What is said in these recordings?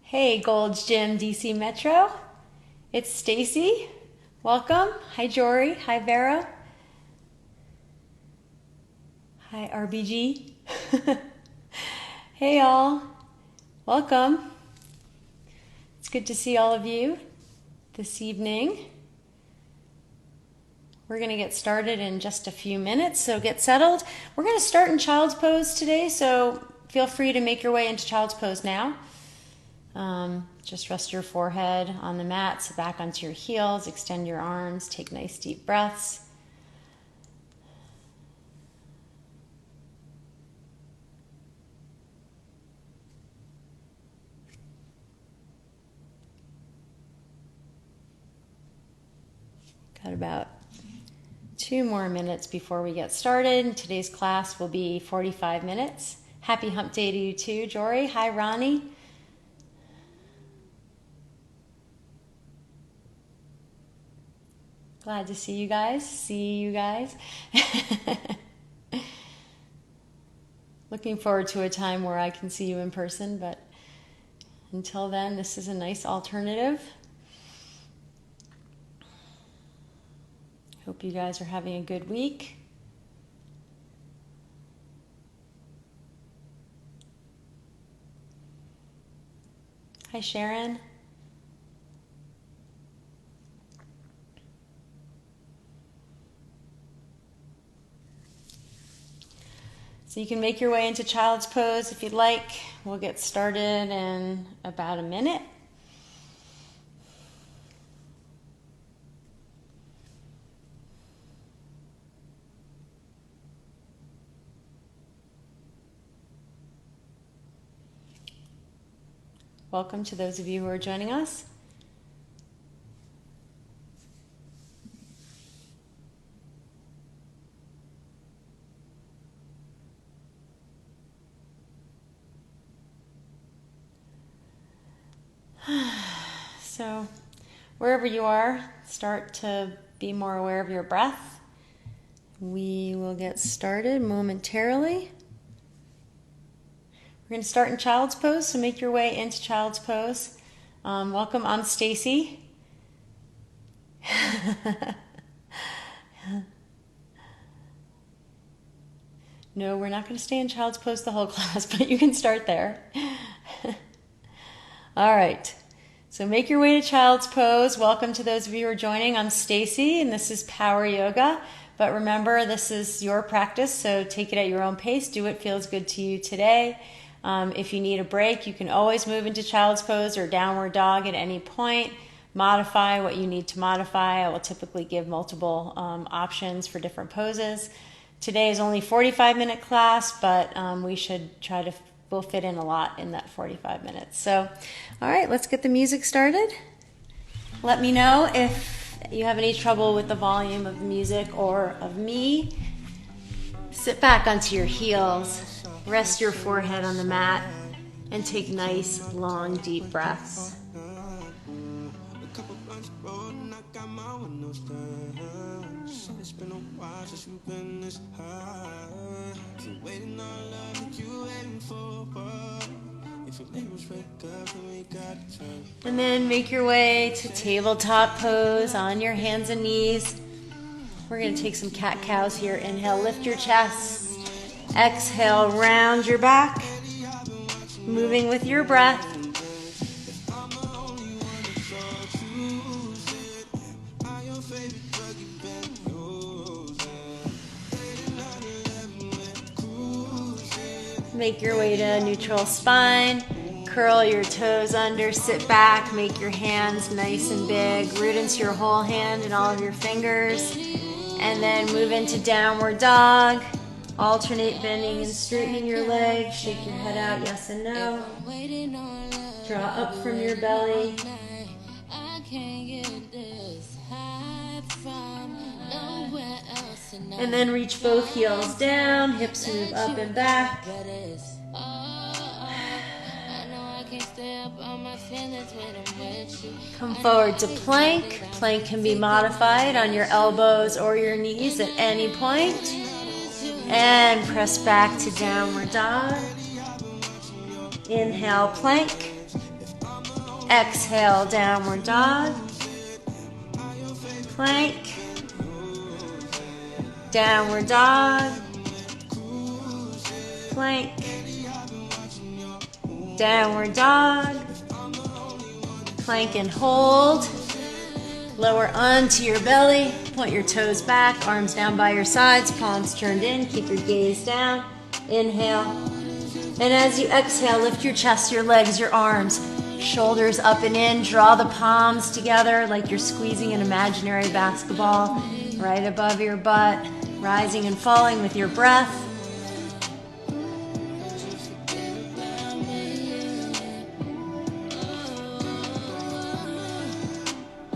Hey, Gold's Gym DC Metro. It's Stacy. Welcome. Hi, Jory. Hi, Vera. Hi, RBG. Hey, all. Welcome. It's good to see all of you this evening. We're going to get started in just a few minutes, so get settled. We're going to start in child's pose today, so feel free to make your way into child's pose now. Just rest your forehead on the mat, sit back onto your heels, extend your arms, take nice deep breaths. Got about 2 more minutes before we get started. Today's class will be 45 minutes. Happy hump day to you too, Jory. Hi, Ronnie. Glad to see you guys. Looking forward to a time where I can see you in person, but until then, this is a nice alternative. Hope you guys are having a good week. Hi, Sharon. So you can make your way into child's pose if you'd like. We'll get started in about a minute. Welcome to those of you who are joining us. So, wherever you are, start to be more aware of your breath. We will get started momentarily. We're going to start in child's pose, so make your way into child's pose. Welcome, I'm Stacy. No, we're not going to stay in child's pose the whole class, but you can start there. All right. So make your way to child's pose. Welcome to those of you who are joining. I'm Stacy, and this is Power Yoga. But remember, this is your practice, so take it at your own pace. Do what feels good to you today. If you need a break, you can always move into child's pose or downward dog at any point. Modify what you need to modify. I will typically give multiple options for different poses. Today is only a 45-minute class, but we should try to we'll fit in a lot in that 45 minutes. So, all right, let's get the music started. Let me know if you have any trouble with the volume of the music or of me. Sit back onto your heels, rest your forehead on the mat, and take nice, long, deep breaths. It's been a while since you've been this high. Keep waiting on love that you waiting for. If your neighbors wake up and we got time. And then make your way to tabletop pose on your hands and knees. We're going to take some cat-cows here. Inhale, lift your chest. Exhale, round your back. Moving with your breath. Make your way to a neutral spine. Curl your toes under, sit back, make your hands nice and big. Root into your whole hand and all of your fingers. And then move into downward dog. Alternate bending and straightening your legs. Shake your head out, yes and no. Draw up from your belly. And then reach both heels down, hips move up and back. Come forward to plank. Plank can be modified on your elbows or your knees at any point. And press back to downward dog. Inhale, plank. Exhale, downward dog. Plank. Downward dog. Plank. Downward dog. Plank and hold. Lower onto your belly. Point your toes back, arms down by your sides, palms turned in. Keep your gaze down. Inhale. And as you exhale, lift your chest, your legs, your arms. Shoulders up and in. Draw the palms together like you're squeezing an imaginary basketball right above your butt. Rising and falling with your breath.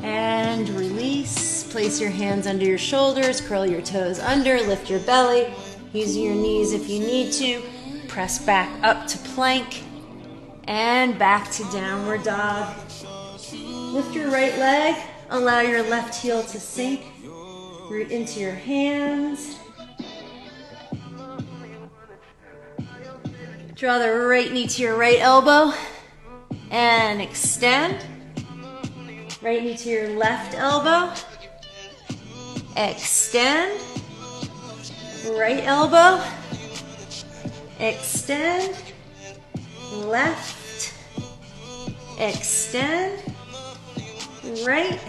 And release. Place your hands under your shoulders, curl your toes under, lift your belly. Use your knees if you need to. Press back up to plank and back to downward dog. Lift your right leg. Allow your left heel to sink. Root into your hands. Draw the right knee to your right elbow and extend. Right knee to your left elbow. Extend. Right elbow. Extend. Left. Extend. Right.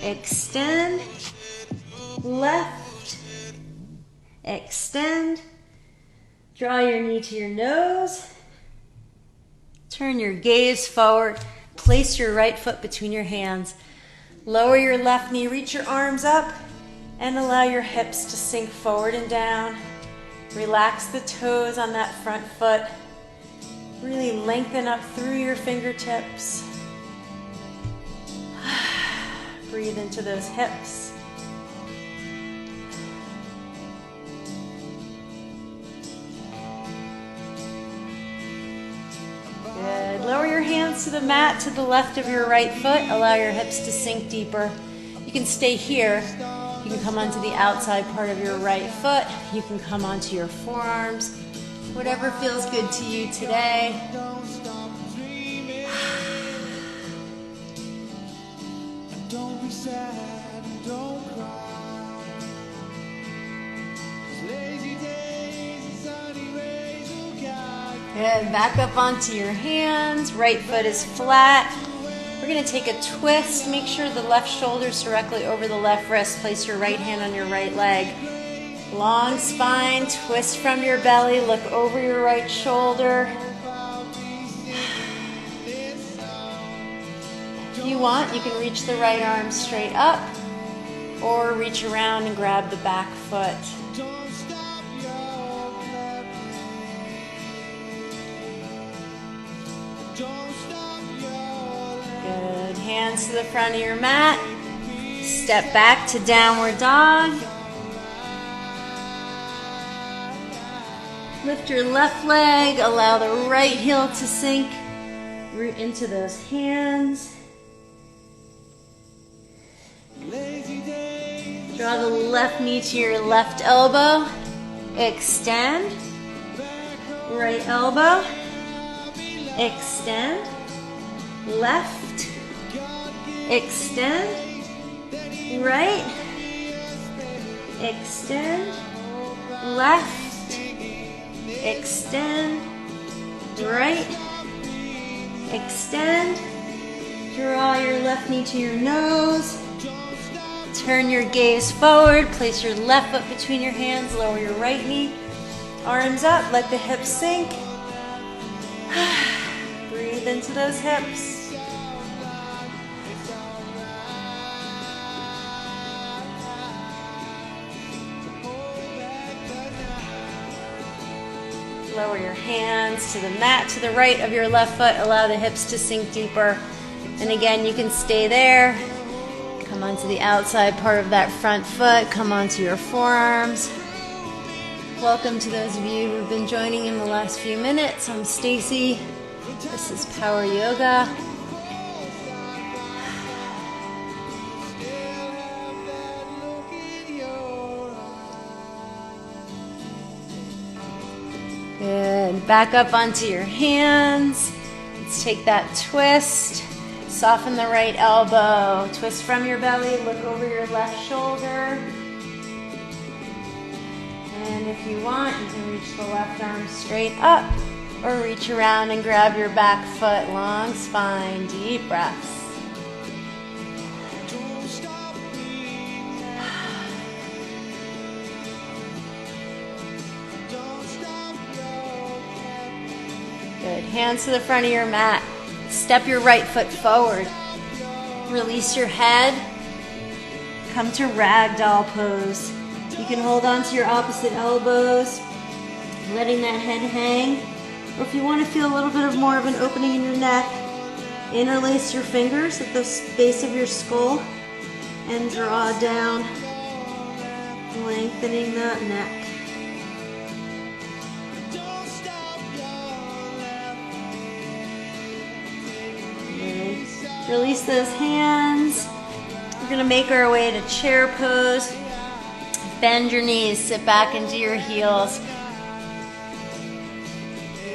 Extend. Left. Extend. Draw your knee to your nose. Turn your gaze forward. Place your right foot between your hands. Lower your left knee, reach your arms up, and allow your hips to sink forward and down. Relax the toes on that front foot. Really lengthen up through your fingertips. Breathe into those hips. Good. Lower your hands to the mat to the left of your right foot. Allow your hips to sink deeper. You can stay here. You can come onto the outside part of your right foot. You can come onto your forearms. Whatever feels good to you today. Don't be sad, don't cry. Lazy days, sunny rays will guide. Good. Back up onto your hands. Right foot is flat. We're going to take a twist. Make sure the left shoulder is directly over the left wrist. Place your right hand on your right leg. Long spine. Twist from your belly. Look over your right shoulder. If you want, you can reach the right arm straight up or reach around and grab the back foot. Don't stop your clapping. Don't stop your Good. Hands to the front of your mat. Step back to downward dog. Lift your left leg. Allow the right heel to sink. Root into those hands. lazy days. Draw the left knee to your left elbow. Extend. Right elbow. Extend. Left. Extend. Right. Extend. Left. Extend. Right. Extend. Draw your left knee to your nose. Turn your gaze forward. Place your left foot between your hands. Lower your right knee. Arms up. Let the hips sink. Breathe into those hips. Lower your hands to the mat to the right of your left foot. Allow the hips to sink deeper. And again, you can stay there. Come onto the outside part of that front foot. Come onto your forearms. Welcome to those of you who've been joining in the last few minutes. I'm Stacy. This is Power Yoga. Good. Back up onto your hands. Let's take that twist. Soften the right elbow. Twist from your belly. Look over your left shoulder. And if you want, you can reach the left arm straight up or reach around and grab your back foot. Long spine. Deep breaths. Good. Hands to the front of your mat. Step your right foot forward. Release your head. Come to ragdoll pose. You can hold on to your opposite elbows, letting that head hang. Or if you want to feel a little bit of more of an opening in your neck, interlace your fingers at the base of your skull and draw down, lengthening that neck. Release those hands. We're going to make our way to chair pose. Bend your knees, sit back into your heels.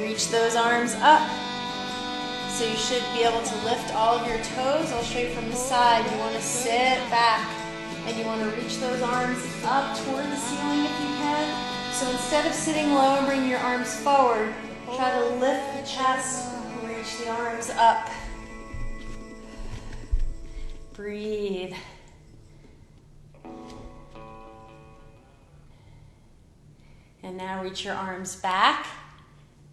Reach those arms up. So you should be able to lift all of your toes all straight from the side. You want to sit back and you want to reach those arms up toward the ceiling if you can. So instead of sitting low and bringing your arms forward, try to lift the chest and reach the arms up. Breathe. And now reach your arms back,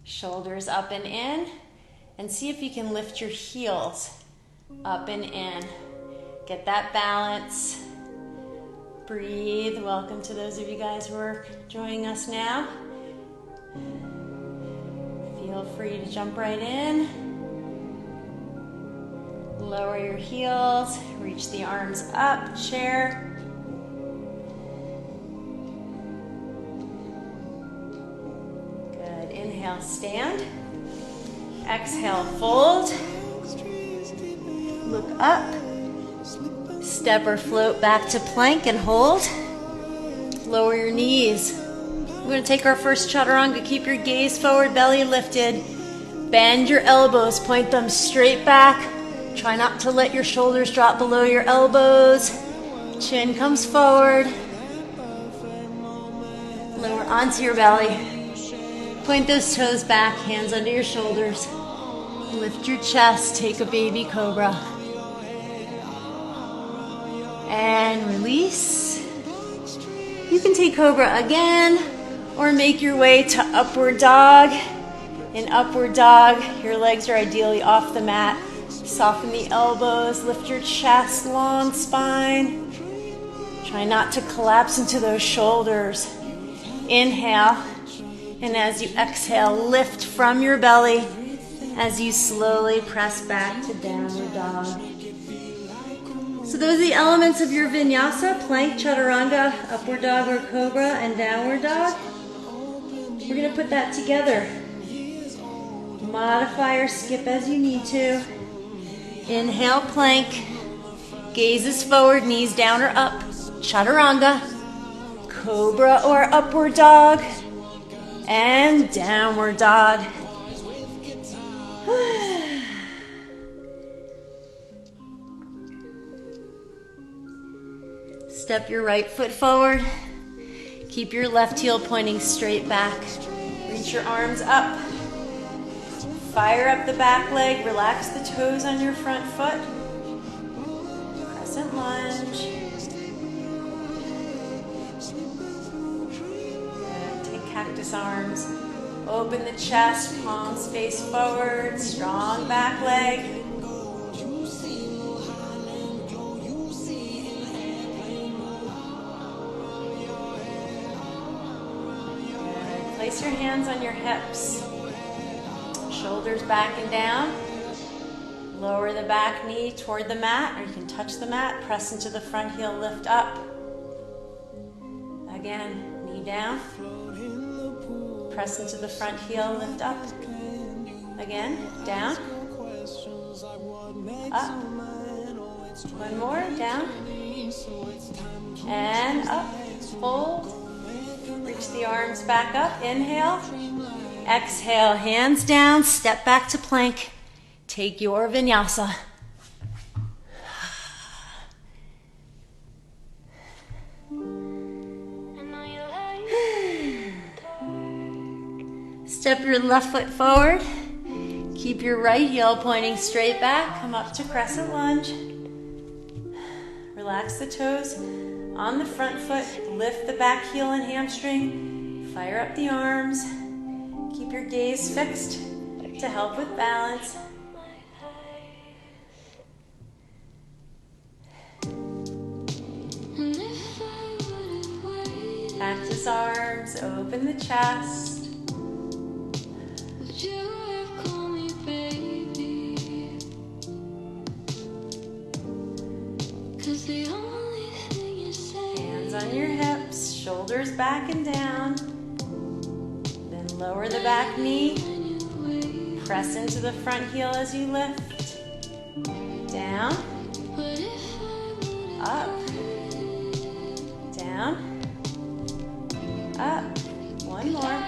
shoulders up and in, and see if you can lift your heels up and in. Get that balance. Breathe. Welcome to those of you guys who are joining us now. Feel free to jump right in. Lower your heels, reach the arms up, chair. Good, inhale, stand. Exhale, fold. Look up. Step or float back to plank and hold. Lower your knees. We're going to take our first chaturanga. Keep your gaze forward, belly lifted. Bend your elbows, point them straight back. Try not to let your shoulders drop below your elbows. Chin comes forward. Lower onto your belly. Point those toes back, hands under your shoulders. Lift your chest, take a baby cobra. And release. You can take cobra again or make your way to upward dog. In upward dog, your legs are ideally off the mat. Soften the elbows, lift your chest, long spine. Try not to collapse into those shoulders. Inhale, and as you exhale, lift from your belly as you slowly press back to downward dog. So those are the elements of your vinyasa: plank, chaturanga, upward dog or cobra, and downward dog. We're going to put that together. Modify or skip as you need to. Inhale, plank. Gazes forward, knees down or up. Chaturanga, cobra or upward dog, and downward dog. Step your right foot forward. Keep your left heel pointing straight back. Reach your arms up. Fire up the back leg. Relax the toes on your front foot. Crescent lunge. Good. Take cactus arms. Open the chest. Palms face forward. Strong back leg. Place your hands on your hips. Shoulders back and down. Lower the back knee toward the mat, or you can touch the mat. Press into the front heel, lift up. Again, knee down. Press into the front heel, lift up. Again, down. Up. One more, down. And up. Hold. Reach the arms back up. Inhale. Exhale, hands down. Step back to plank. Take your vinyasa. Step your left foot forward. Keep your right heel pointing straight back. Come up to crescent lunge. Relax the toes on the front foot. Lift the back heel and hamstring. Fire up the arms. Keep your gaze fixed to help with balance. Cactus arms, open the chest. Hands on your hips, shoulders back and down. Then lower the back knee. Press into the front heel as you lift. Down. Up. Down. Up. One more.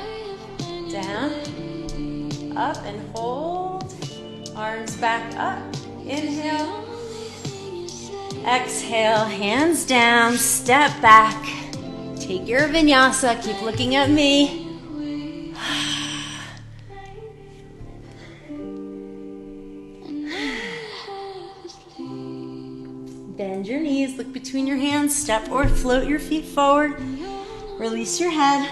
Down. Up and hold. Arms back up. Inhale. Exhale, hands down, step back. Take your vinyasa, keep looking at me. Bend your knees, look between your hands, step or float your feet forward. Release your head.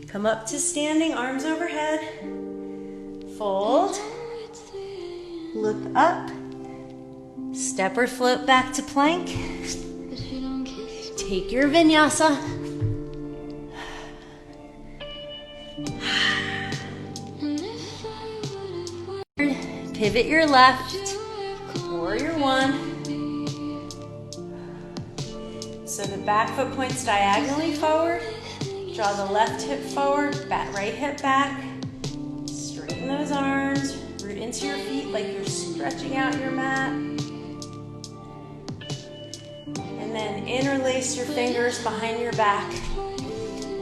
Come up to standing, arms overhead. Fold. Look up. Step or float back to plank. Take your vinyasa. Pivot your left. Warrior one. So the back foot points diagonally forward. Draw the left hip forward, right hip back. Straighten those arms. Root into your feet like you're stretching out your mat. And then interlace your fingers behind your back.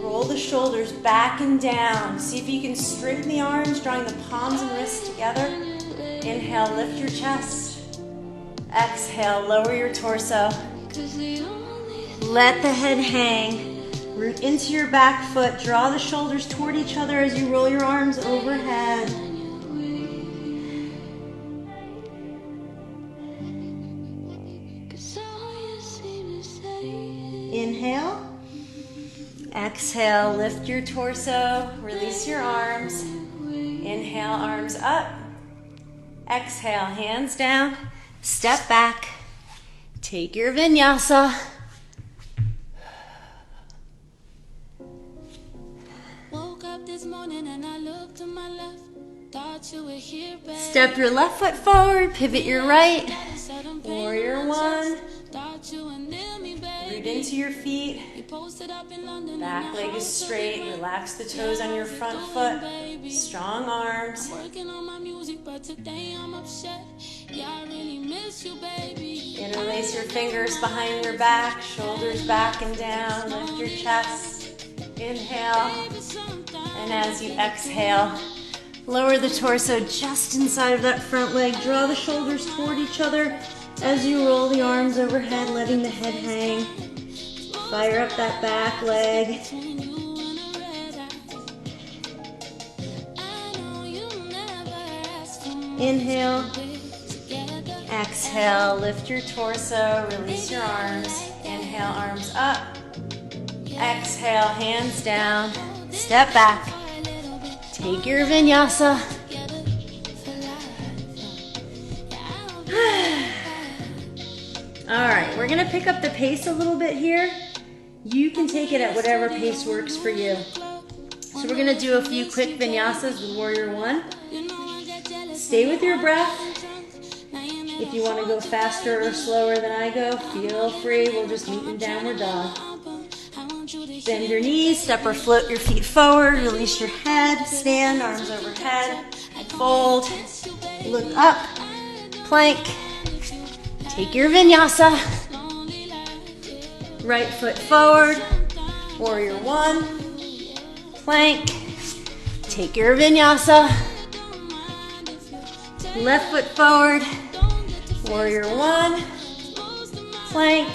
Roll the shoulders back and down. See if you can straighten the arms, drawing the palms and wrists together. Inhale, lift your chest. Exhale, lower your torso. Let the head hang. Root into your back foot. Draw the shoulders toward each other as you roll your arms overhead. Inhale. Exhale, lift your torso. Release your arms. Inhale, arms up. Exhale, hands down. Step back. Take your vinyasa. Woke up this morning and I looked to my left. Thought you were here, babe. Step your left foot forward. Pivot your right. Warrior one. Thought you were near me, babe. Root into your feet. You posted up in London. Back leg is straight. Relax the toes on your front foot. Strong arms. Working on my music, but today I'm upset. Yeah, I really miss you, baby. Interlace your fingers behind your back. Shoulders back and down. Lift your chest. Inhale. And as you exhale, lower the torso just inside of that front leg. Draw the shoulders toward each other as you roll the arms overhead, letting the head hang. Fire up that back leg. Inhale. Exhale, lift your torso, release your arms. Inhale, arms up. Exhale, hands down. Step back. Take your vinyasa. All right, we're gonna pick up the pace a little bit here. You can take it at whatever pace works for you. So we're gonna do a few quick vinyasas with Warrior One. Stay with your breath. If you want to go faster or slower than I go, feel free. We'll just meet in downward dog. Bend your knees, step or float your feet forward, release your head, stand, arms overhead, fold, look up, plank, take your vinyasa, right foot forward, Warrior One, plank, take your vinyasa, Left foot forward. Warrior one. Plank.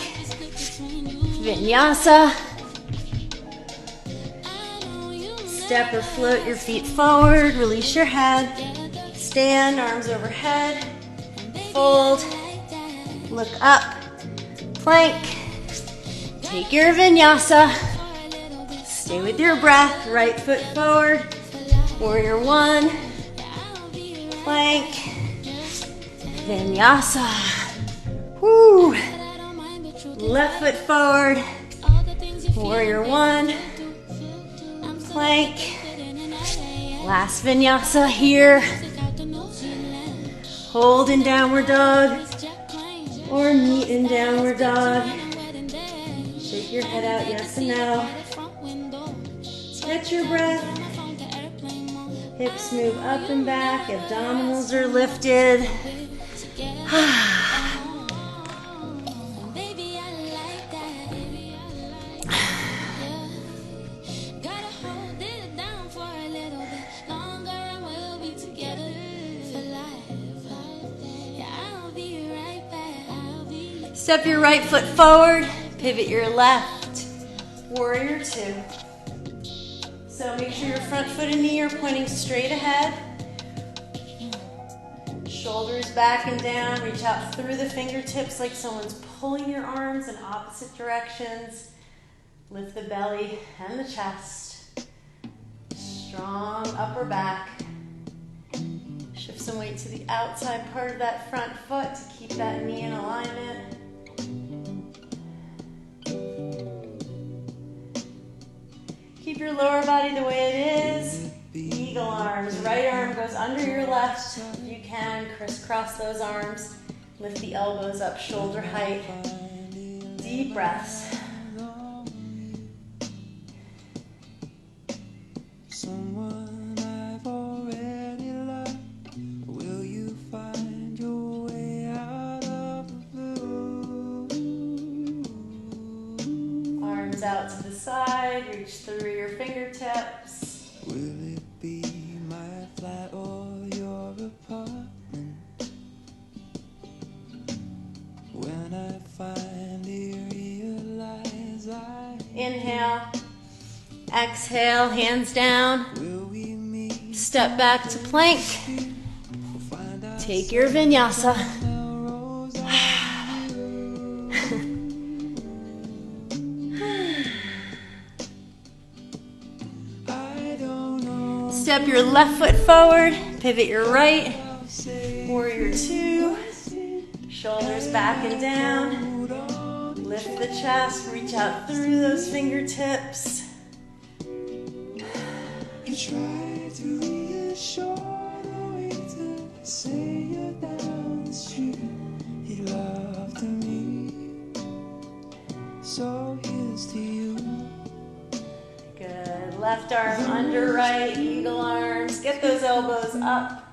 Vinyasa. Step or float your feet forward. Release your head. Stand, arms overhead. Fold. Look up. Plank. Take your vinyasa. Stay with your breath. Right foot forward. Warrior one. Plank. Vinyasa. Woo. Left foot forward. Warrior one. Plank. Last vinyasa here. Hold in downward dog or meet in downward dog. Shake your head out, yes and no. Catch your breath. Hips move up and back. Abdominals are lifted. Step your right foot forward, pivot your left, warrior two. So make sure your front foot and knee are pointing straight ahead. Shoulders back and down, reach out through the fingertips like someone's pulling your arms in opposite directions. Lift the belly and the chest. Strong upper back. Shift some weight to the outside part of that front foot to keep that knee in alignment. Keep your lower body the way it is. Eagle arms. Right arm goes under your left. If you can, crisscross those arms. Lift the elbows up, shoulder height. Deep breaths. Someone I've already loved. Will you find your way out of the blue? Arms out to the side, reach through your fingertips. Will it be my flat or your apartment? When I finally realize Inhale. Exhale, hands down. will we meet? Step back to plank. Find out Take your vinyasa. Melrose I don't know. Step your left foot forward, pivot your right. Warrior two. Shoulders back and down. Lift the chest, reach out through those fingertips. You try to reassure the waiter, say you're down the street. He loved me, so here's to you. Good. Left arm under right, eagle arms. Get those elbows up.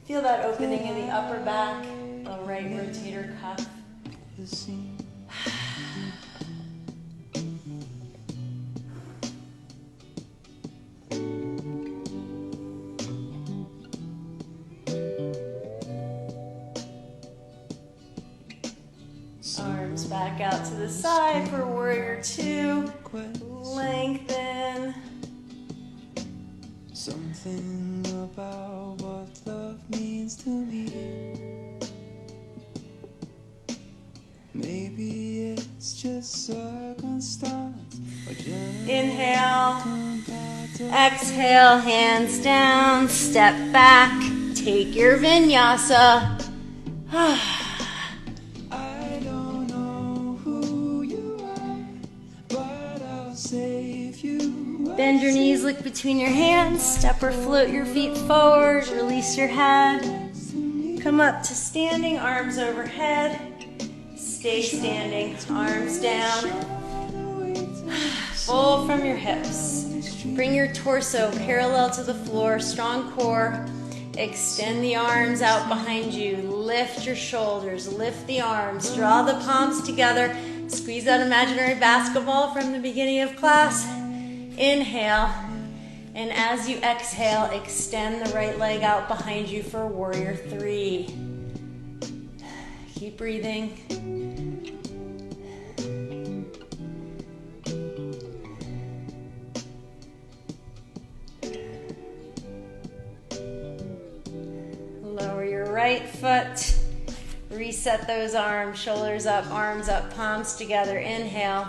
Feel that opening in the upper back, the right rotator cuff. The scene. Arms back out to the side for warrior two. Lengthen. Something about what love means to me. Maybe it's just circumstance. Inhale. Exhale, hands down. Step back. Take your vinyasa. I don't know who you are, but I'll save you. Bend your knees, look between your hands. Step or float your feet forward. Release your head. Come up to standing, arms overhead. Stay standing, arms down. Full from your hips. Bring your torso parallel to the floor, strong core. Extend the arms out behind you. Lift your shoulders, lift the arms. Draw the palms together. Squeeze that imaginary basketball from the beginning of class. Inhale. And as you exhale, extend the right leg out behind you for warrior three. Keep breathing. Lower your right foot. Reset those arms, shoulders up, arms up, palms together. Inhale.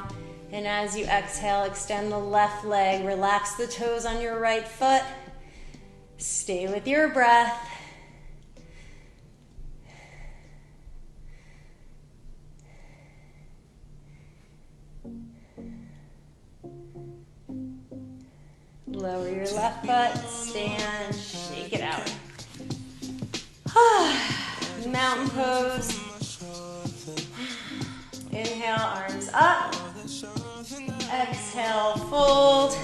And as you exhale, extend the left leg. Relax the toes on your right foot. Stay with your breath. Lower your left foot, stand, shake it out. Mountain pose. Inhale, arms up. Exhale, fold.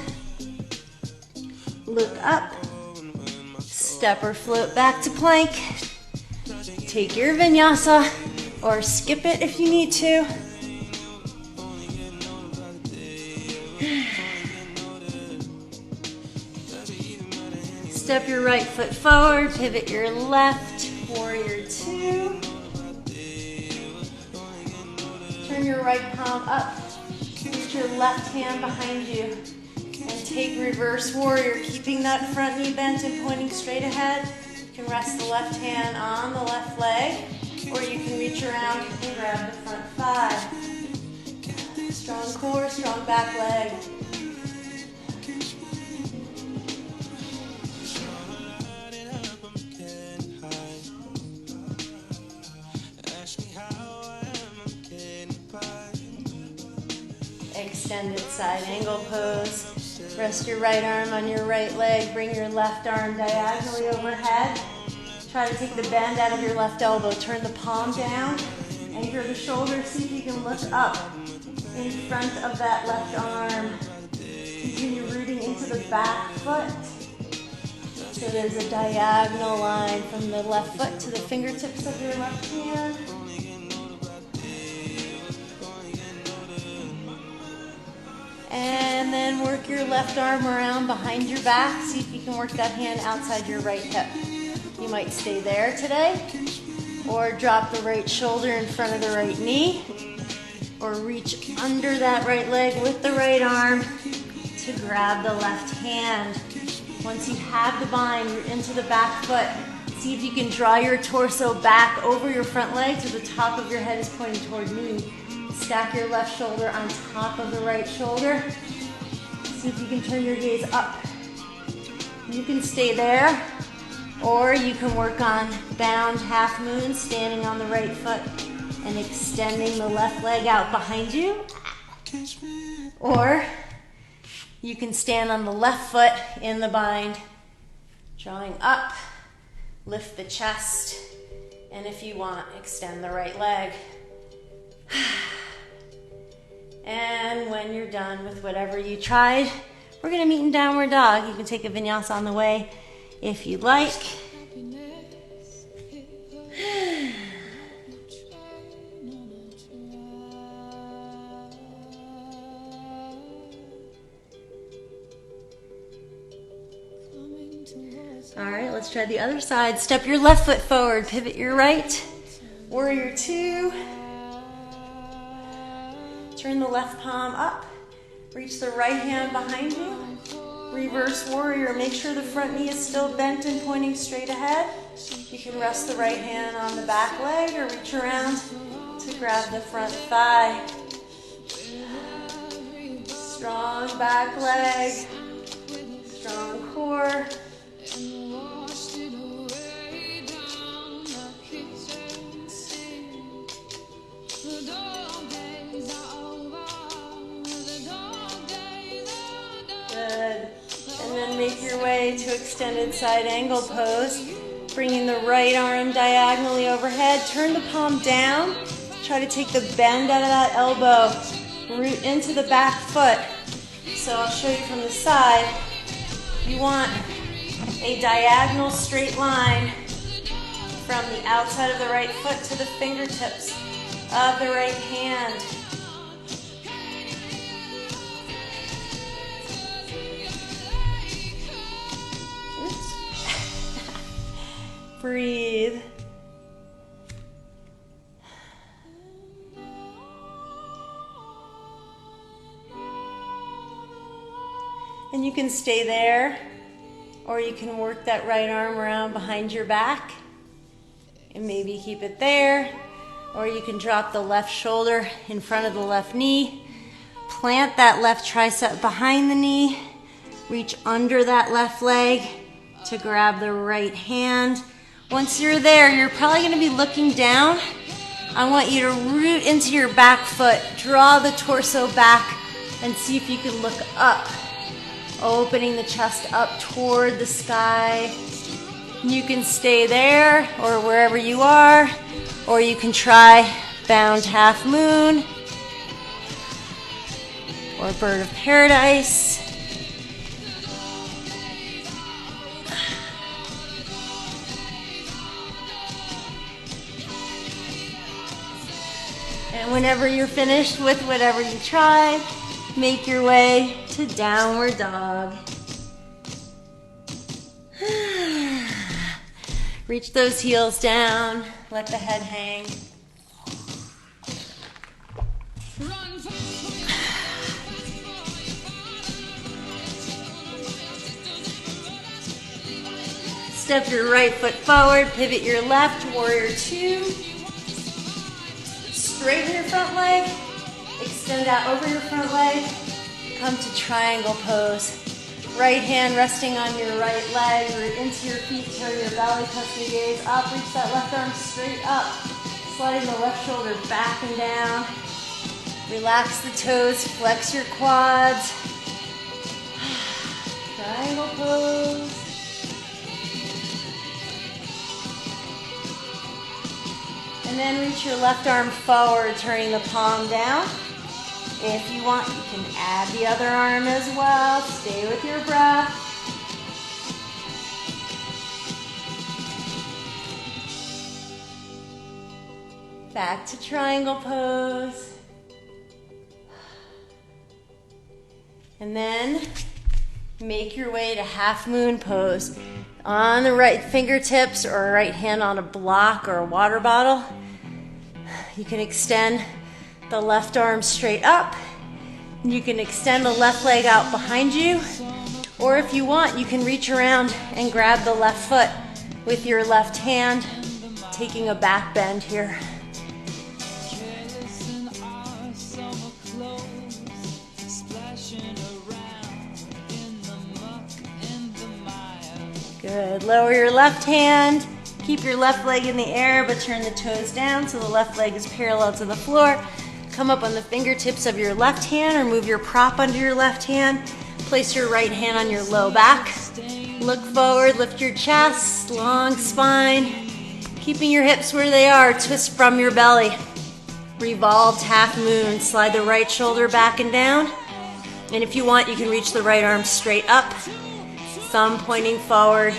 Look up. Step or float back to plank. Take your vinyasa or skip it if you need to. Step your right foot forward, pivot your left, warrior two. Turn your right palm up, reach your left hand behind you, and take reverse warrior, keeping that front knee bent and pointing straight ahead. You can rest the left hand on the left leg, or you can reach around and grab the front thigh. Strong core, strong back leg. Extended side angle pose. Rest your right arm on your right leg. Bring your left arm diagonally overhead. Try to take the bend out of your left elbow. Turn the palm down. Anchor the shoulder. See if you can look up in front of that left arm. Continue rooting into the back foot. So there's a diagonal line from the left foot to the fingertips of your left hand. And then work your left arm around behind your back. See if you can work that hand outside your right hip. You might stay there today, or drop the right shoulder in front of the right knee, or reach under that right leg with the right arm to grab the left hand. Once you have the bind, you're into the back foot. See if you can draw your torso back over your front leg so the top of your head is pointing toward me. Stack your left shoulder on top of the right shoulder. See if you can turn your gaze up. You can stay there, or you can work on bound half moon, standing on the right foot and extending the left leg out behind you. Or you can stand on the left foot in the bind, drawing up, lift the chest, and if you want, extend the right leg. And when you're done with whatever you tried, we're going to meet in downward dog. You can take a vinyasa on the way if you'd like. All right, let's try the other side. Step your left foot forward, pivot your right. Warrior two. Turn the left palm up. Reach the right hand behind you. Reverse warrior. Make sure the front knee is still bent and pointing straight ahead. You can rest the right hand on the back leg or reach around to grab the front thigh. Strong back leg. Strong core. Good. And then make your way to extended side angle pose. Bringing the right arm diagonally overhead. Turn the palm down. Try to take the bend out of that elbow. Root into the back foot. So I'll show you from the side. You want a diagonal straight line from the outside of the right foot to the fingertips of the right hand. Breathe. And you can stay there, or you can work that right arm around behind your back and maybe keep it there, or you can drop the left shoulder in front of the left knee, plant that left tricep behind the knee, reach under that left leg to grab the right hand. Once you're there, you're probably going to be looking down. I want you to root into your back foot, draw the torso back, and see if you can look up, opening the chest up toward the sky. You can stay there or wherever you are, or you can try bound half moon or bird of paradise. And whenever you're finished with whatever you tried, make your way to downward dog. Reach those heels down, let the head hang. Step your right foot forward, pivot your left, warrior two. Straighten your front leg, extend out over your front leg, come to triangle pose. Right hand resting on your right leg, root into your feet, turn your belly, press your gaze up, reach that left arm straight up, sliding the left shoulder back and down. Relax the toes, flex your quads. Triangle pose. And then reach your left arm forward, turning the palm down. If you want, you can add the other arm as well. Stay with your breath. Back to triangle pose. And then make your way to half moon pose. On the right fingertips or right hand on a block or a water bottle. You can extend the left arm straight up. You can extend the left leg out behind you. Or if you want, you can reach around and grab the left foot with your left hand, taking a back bend here. Good. Lower your left hand. Keep your left leg in the air, but turn the toes down so the left leg is parallel to the floor. Come up on the fingertips of your left hand or move your prop under your left hand. Place your right hand on your low back. Look forward, lift your chest, long spine. Keeping your hips where they are, twist from your belly. Revolved half moon, slide the right shoulder back and down. And if you want, you can reach the right arm straight up, thumb pointing forward.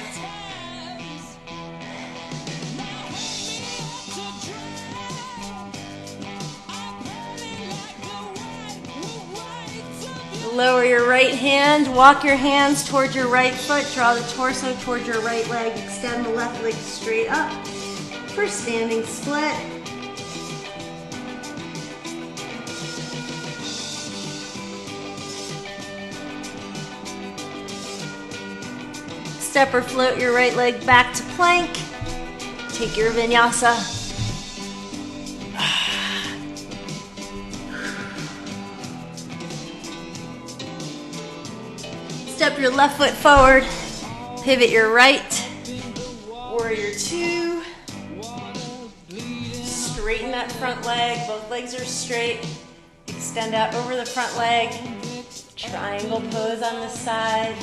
Lower your right hand, walk your hands toward your right foot, draw the torso toward your right leg, extend the left leg straight up for standing split. Step or float your right leg back to plank. Take your vinyasa. Step your left foot forward, pivot your right, warrior two, straighten that front leg, both legs are straight, extend out over the front leg, triangle pose on the side,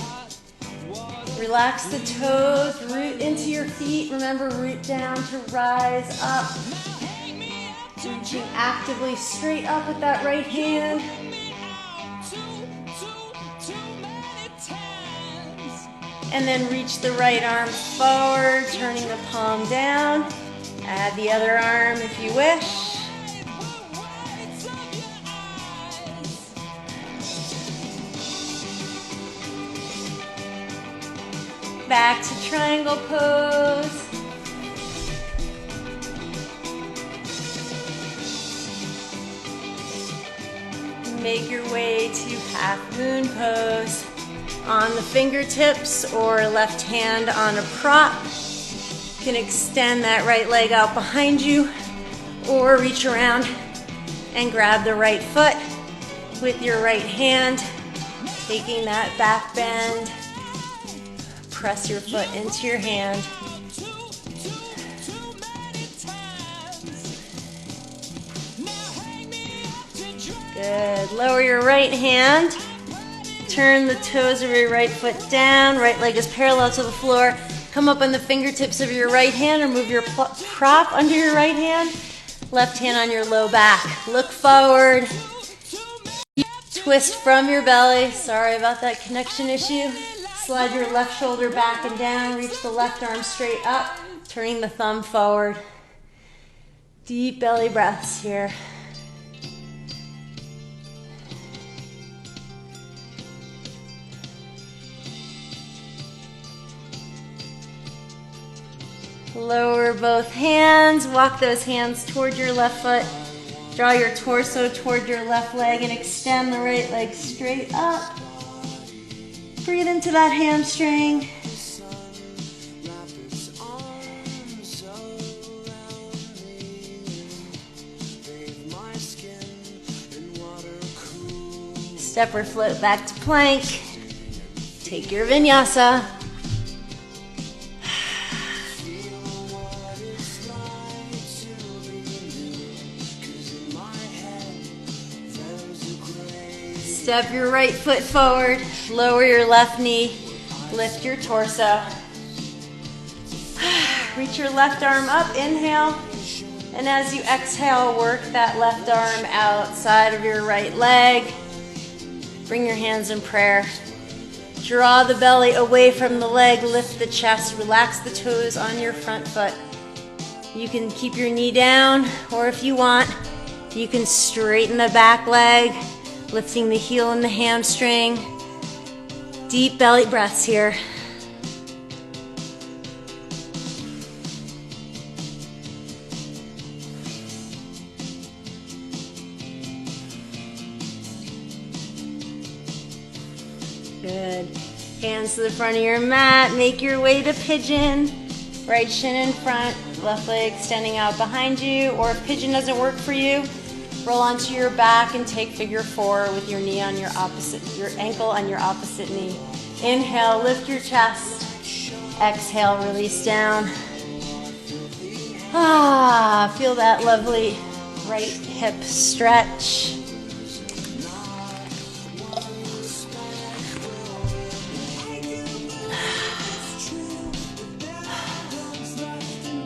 relax the toes, root into your feet, remember root down to rise up, reaching actively straight up with that right hand. And then reach the right arm forward, turning the palm down. Add the other arm if you wish. Back to triangle pose. Make your way to half moon pose on the fingertips or left hand on a prop. You can extend that right leg out behind you or reach around and grab the right foot with your right hand, taking that back bend. Press your foot into your hand. Good. Lower your right hand. Turn the toes of your right foot down. Right leg is parallel to the floor. Come up on the fingertips of your right hand or move your prop under your right hand. Left hand on your low back. Look forward. Twist from your belly. Sorry about that connection issue. Slide your left shoulder back and down. Reach the left arm straight up. Turning the thumb forward. Deep belly breaths here. Lower both hands, walk those hands toward your left foot. Draw your torso toward your left leg and extend the right leg straight up. Breathe into that hamstring. Step or float back to plank. Take your vinyasa. Step your right foot forward, lower your left knee, lift your torso. Reach your left arm up, inhale. And as you exhale, work that left arm outside of your right leg. Bring your hands in prayer. Draw the belly away from the leg, lift the chest, relax the toes on your front foot. You can keep your knee down, or if you want, you can straighten the back leg, lifting the heel and the hamstring. Deep belly breaths here. Good. Hands to the front of your mat. Make your way to pigeon. Right shin in front, left leg extending out behind you. Or if pigeon doesn't work for you, roll onto your back and take figure four with your knee on your ankle on your opposite knee. Inhale, lift your chest. Exhale, release down. Feel that lovely right hip stretch.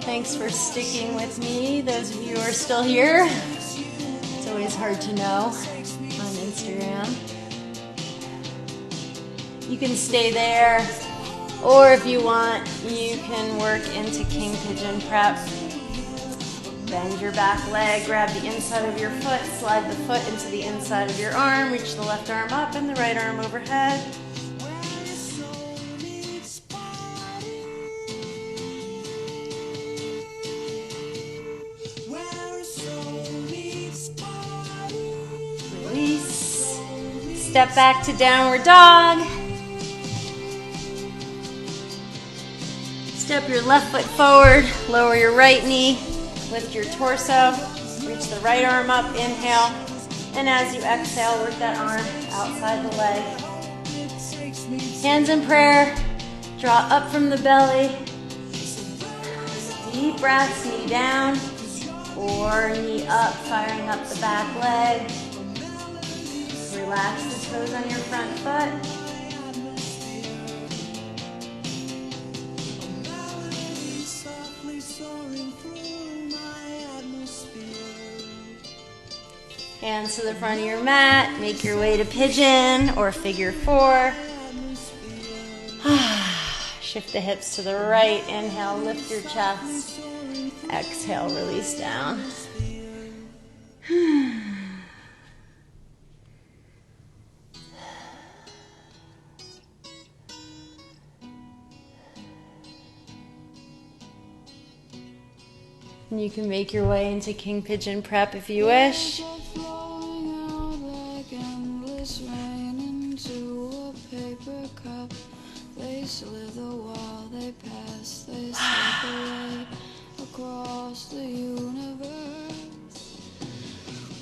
Thanks for sticking with me, those of you who are still here. It's always hard to know on Instagram. You can stay there, or if you want, you can work into King Pigeon prep. Bend your back leg, grab the inside of your foot, slide the foot into the inside of your arm, reach the left arm up and the right arm overhead. Release. Step back to downward dog. Step your left foot forward, lower your right knee, lift your torso, reach the right arm up, inhale, and as you exhale, work that arm outside the leg. Hands in prayer, draw up from the belly, deep breaths, knee down, or knee up, firing up the back leg. Relax the toes on your front foot. Hands to the front of your mat. Make your way to pigeon or figure four. Shift the hips to the right. Inhale, lift your chest. Exhale, release down. And you can make your way into King Pigeon prep if you wish. Flowing out like an It's raining to a paper cup. They slither while they pass. They slip away across the universe.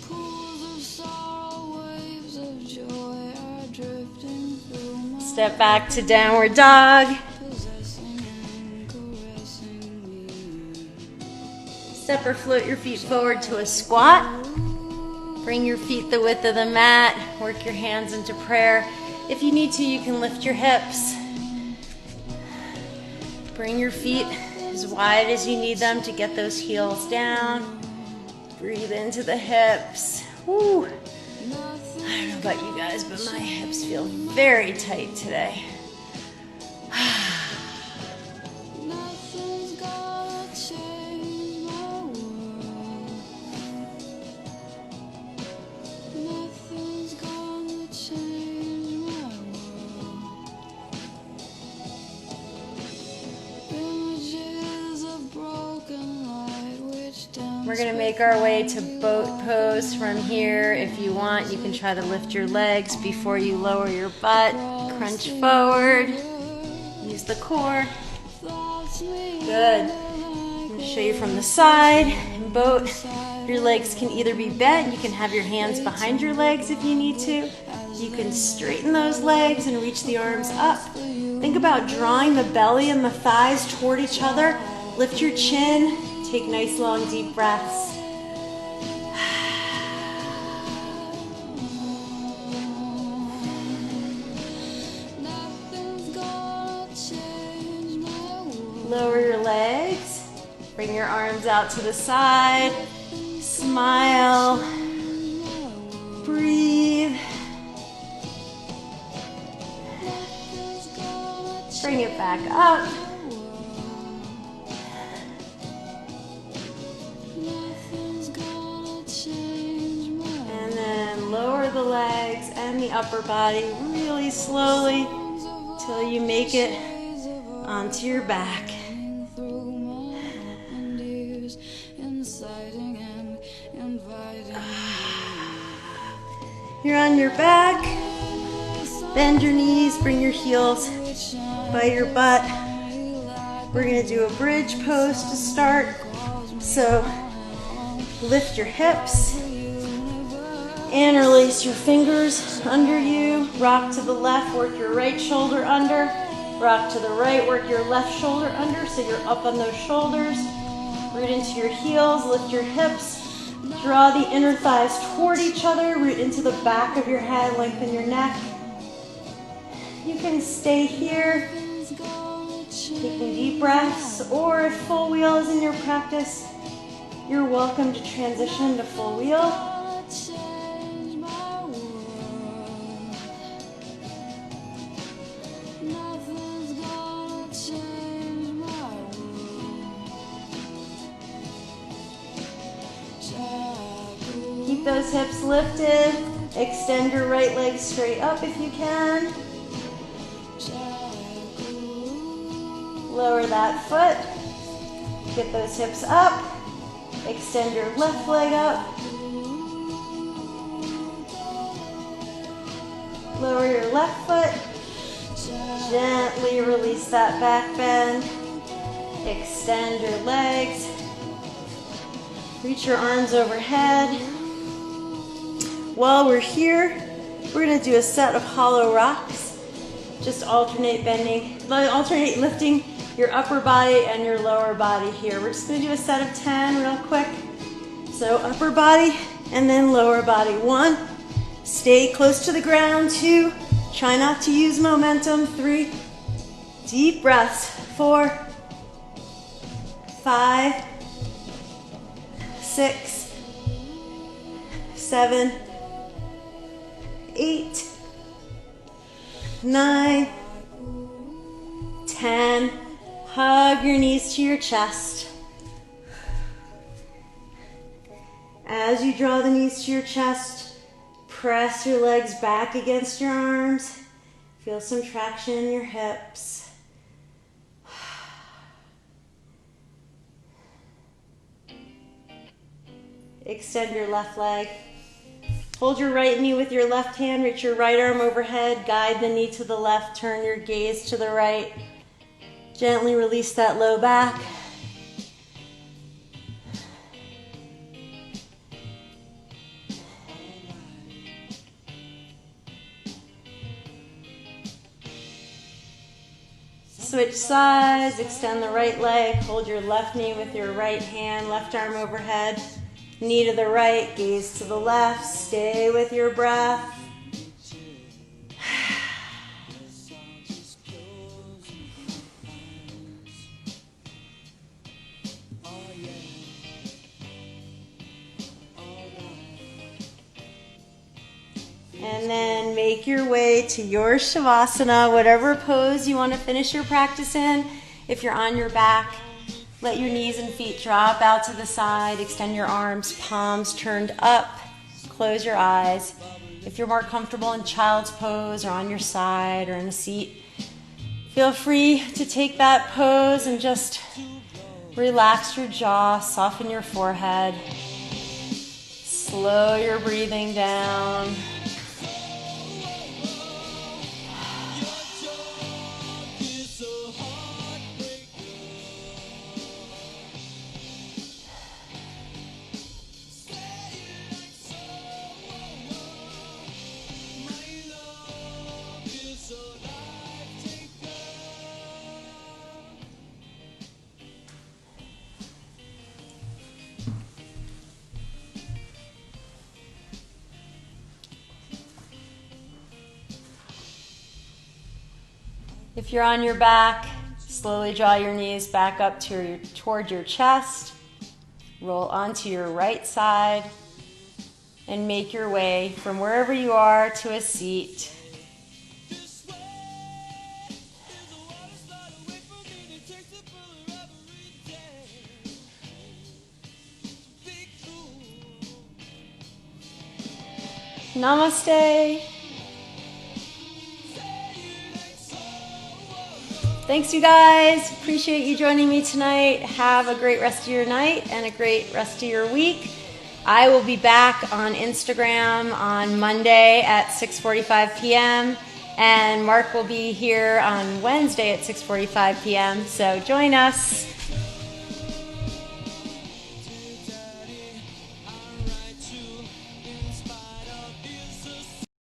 Pools of sorrow, waves of joy are drifting through my Step back to downward dog. possessing and caressing me. Step or float your feet forward to a squat. Bring your feet the width of the mat. Work your hands into prayer. If you need to, you can lift your hips. Bring your feet as wide as you need them to get those heels down. Breathe into the hips. Woo. I don't know about you guys, but my hips feel very tight today. Nothing's gonna change my world. Nothing's gonna change my world. Images of broken light which dance. We're gonna make our way to boat pose from here. If you want, you can try to lift your legs before you lower your butt. Crunch forward. Use the core. Good. I'm gonna show you from the side. In boat, your legs can either be bent. You can have your hands behind your legs if you need to. You can straighten those legs and reach the arms up. Think about drawing the belly and the thighs toward each other. Lift your chin. Take nice long deep breaths. Nothing's gonna change my world. Lower your legs. Bring your arms out to the side. Smile. Breathe. Bring it back up. Nothing's gonna change my And then lower the legs and the upper body really slowly till you make it onto your back. through my open ears, inciting and inviting. You're on your back. Bend your knees, bring your heels by your butt. We're gonna do a bridge pose to start. So lift your hips, interlace your fingers under you, rock to the left, work your right shoulder under, rock to the right, work your left shoulder under so you're up on those shoulders. Root into your heels, lift your hips, draw the inner thighs toward each other, root into the back of your head, lengthen your neck. You can stay here, taking deep breaths, or if full wheel is in your practice, you're welcome to transition to full wheel. Change my world. Nothing's gonna change my world. Keep those hips lifted. Extend your right leg straight up if you can. Lower that foot. Get those hips up. Extend your left leg up. Lower your left foot. Gently release that back bend. Extend your legs. Reach your arms overhead. While we're here, we're going to do a set of hollow rocks. Just alternate lifting your upper body and your lower body here. We're just going to do a set of 10 real quick. So upper body and then lower body. 1, stay close to the ground. 2, try not to use momentum. 3, deep breaths. 4, 5, 6, 7, 8, 9, 10. Hug your knees to your chest. As you draw the knees to your chest, press your legs back against your arms. Feel some traction in your hips. Extend your left leg. Hold your right knee with your left hand, reach your right arm overhead, guide the knee to the left, turn your gaze to the right. Gently release that low back. Switch sides, extend the right leg, hold your left knee with your right hand, left arm overhead, knee to the right, gaze to the left, stay with your breath. And then make your way to your Shavasana, whatever pose you want to finish your practice in. If you're on your back, let your knees and feet drop out to the side. Extend your arms, palms turned up. Close your eyes. If you're more comfortable in child's pose or on your side or in a seat, feel free to take that pose and just relax your jaw, soften your forehead. Slow your breathing down. If you're on your back, slowly draw your knees back up toward your chest. Roll onto your right side and make your way from wherever you are to a seat. Namaste. Thanks, you guys. Appreciate you joining me tonight. Have a great rest of your night and a great rest of your week. I will be back on Instagram on Monday at 6:45 p.m. and Mark will be here on Wednesday at 6:45 p.m. So join us.